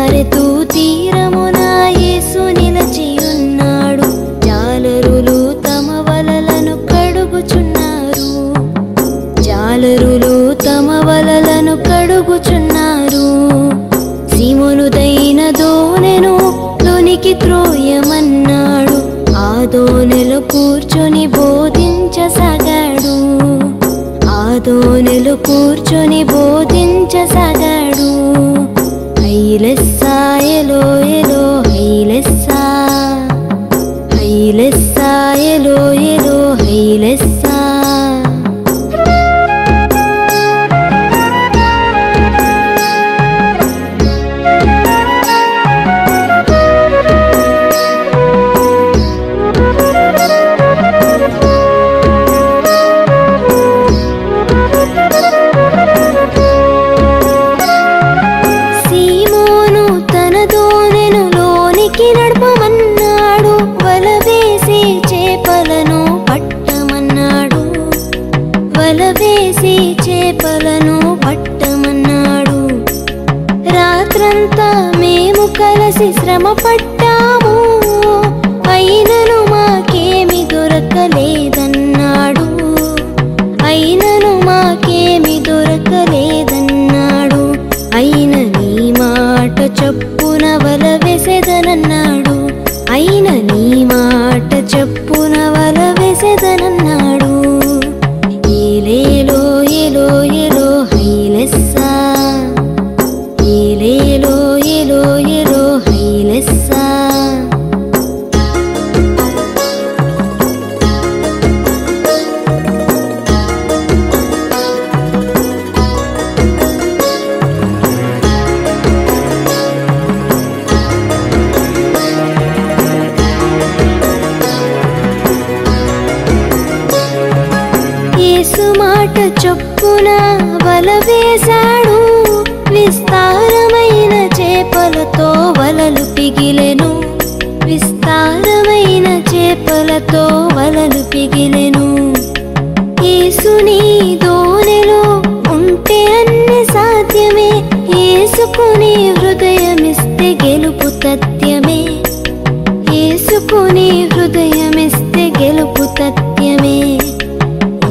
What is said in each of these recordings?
సరెతు తీరమున యేసు నిలచియున్నాడు జాలరులు తమ వలలను కడుగుచున్నారు జాలరులు తమ వలలను కడుగుచున్నారు సీమోనుదైన దోనెను లోనికి త్రోయమన్నాడు ఆ దోనెలో కూర్చొని బోధించసాగాడు ఆ దోనెలో కూర్చొని బోధించసాగాడు హైలెస్సా ఎలో ఎలో హైలెస్సా హైలెస్సా ఎలో ఎలో హైలెస్సా వలవేసి చేపలను పట్టమన్నాడు రాత్రంతా మేము కలిసి శ్రమ పట్టాము అయినను మాకేమి దొరకలేదన్నాడు అయినను మాకేమి దొరకలేదన్నాడు అయిన నీ మాట చొప్పున వల వేసెదనన్నాడు అయిన నీ మాట చొప్పున వల వేసెదనన్నాడు ఏలేలో ఎలో ఎలో హైలెస్సా ఏలేలో ఎలో ఎలో హైలెస్సా యేసు మాట చొప్పున వల వేశాడు విస్తారమైన చేపలతో వలలు పిగిలెను విస్తారమైన చేపలతో వలలు పిగిలెను యేసుని దోనెలో ఉంటే అన్ని సాధ్యమే యేసుకుని హృదయమిస్తే గెలుపు తథ్యమే యేసుకుని హృదయమిస్తే గెలుపు తథ్యమే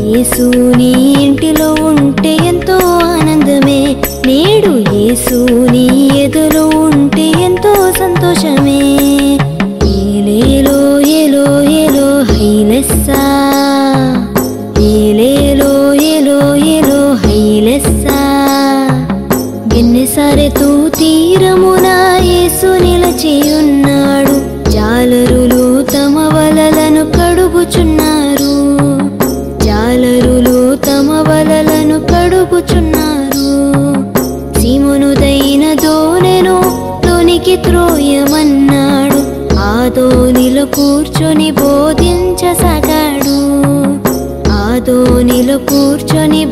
యేసు నీ ఇంటిలో ఉంటే ఎంతో ఆనందమే నేడు యేసు నీ ఎదులో ఉంటే ఎంతో సంతోషమే ఏలేలో ఎలో ఎలో హైలెస్సా ఏలేలో ఎలో ఎలో హైలెస్సా గెన్నెసరెతు తీరమున యేసు నిలచియున్నాడు జాలరులు తమ వలలను కడుగుచున్నారు జాలరులు తమ వలలను కడుగుచున్నారు సీమోనుదైన దోనెను లోనికి త్రోయమన్నాడు ఆ దోనిలో కూర్చొని బోధించసాగాడు ఆ దోనిలో కూర్చొని